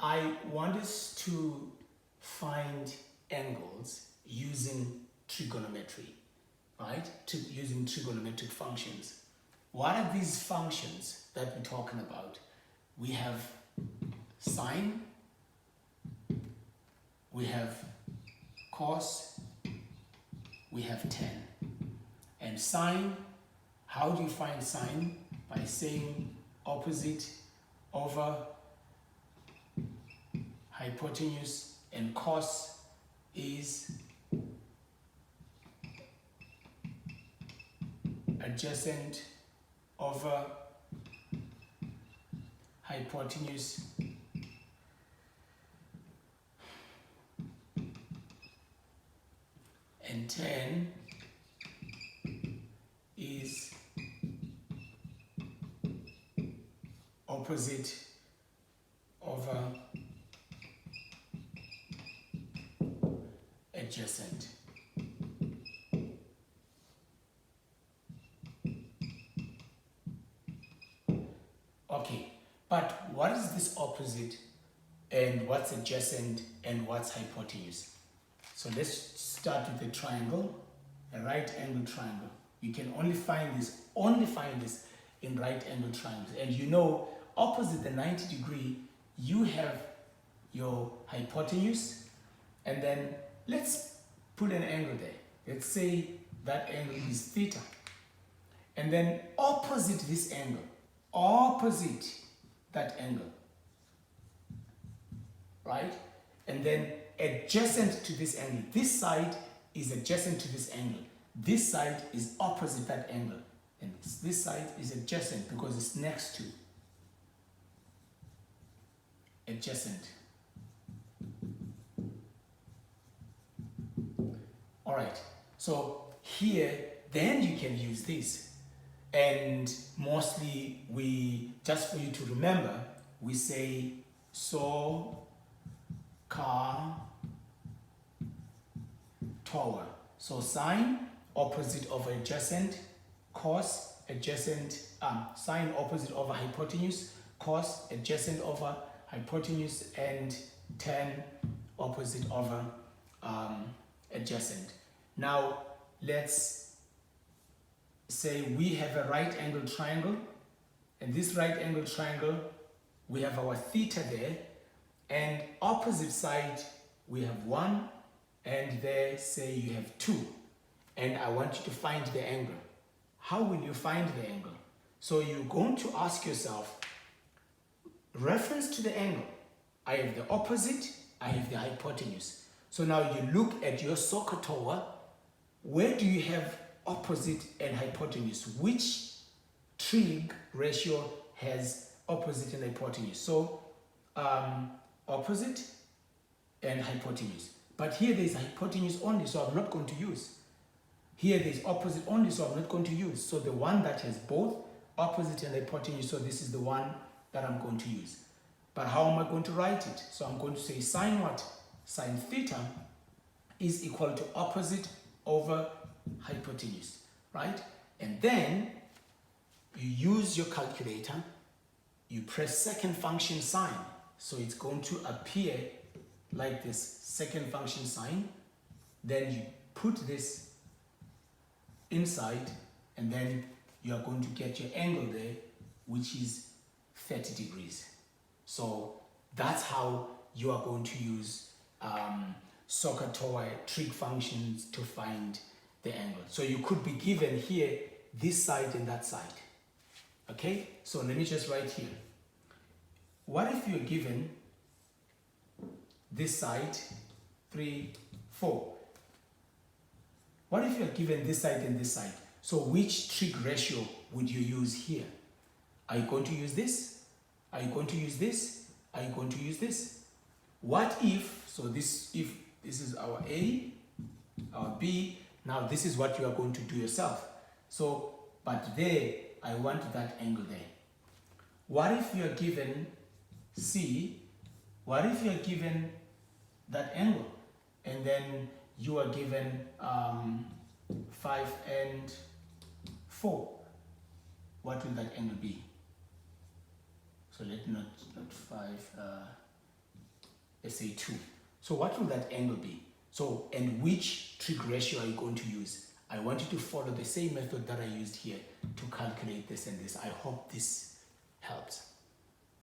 I want us to find angles using trigonometry, right? Using trigonometric functions. What are these functions that we're talking about? We have sine, we have cos, we have tan. And sine, how do you find sine? By saying opposite over hypotenuse, and cos is adjacent over hypotenuse, and tan is opposite over adjacent. Okay, but what is this opposite and what's adjacent and what's hypotenuse? So let's start with the triangle, a right angle triangle. You can only find this in right angle triangles. And you know, opposite the 90 degree, you have your hypotenuse, and then let's put an angle there. Let's say that angle is theta. And then opposite this angle, opposite that angle, right? And then adjacent to this angle. This side is adjacent to this angle. This side is opposite that angle. And this side is adjacent because it's next to. Adjacent. All right, so here, then you can use this. And mostly we, just for you to remember, we say so, ka, tower. So sine, opposite over adjacent, cos, adjacent, sine opposite over hypotenuse, cos, adjacent over hypotenuse, and tan, opposite over adjacent. Now, let's say we have a right angle triangle, and this right angle triangle, we have our theta there, and opposite side, we have 1, and there, say you have 2. And I want you to find the angle. How will you find the angle? So you're going to ask yourself, reference to the angle. I have the opposite, I have the hypotenuse. So now you look at your soccer tower. Where do you have opposite and hypotenuse? Which trig ratio has opposite and hypotenuse? So opposite and hypotenuse. But here there is hypotenuse only, so I'm not going to use. Here there is opposite only, so I'm not going to use. So the one that has both opposite and hypotenuse, so this is the one that I'm going to use. But how am I going to write it? So I'm going to say sine what? Sine theta is equal to opposite over hypotenuse, right? And then you use your calculator, you press second function sine. So it's going to appear like this, second function sine. Then you put this inside, and then you are going to get your angle there, which is 30 degrees. So that's how you are going to use SOHCAHTOA trig functions to find the angle. So you could be given here this side and that side. Okay, so let me just write here. What if you're given this side 3, 4? What if you're given this side and this side? So which trig ratio would you use here? Are you going to use this? Are you going to use this? Are you going to use this? What if, so this, if this is our A, our B, now this is what you are going to do yourself. So, but there, I want that angle there. What if you are given C? What if you are given that angle? And then you are given 5 and 4. What will that angle be? So let not 5, let's say 2. So what will that angle be? So, and which trig ratio are you going to use? I want you to follow the same method that I used here to calculate this and this. I hope this helps.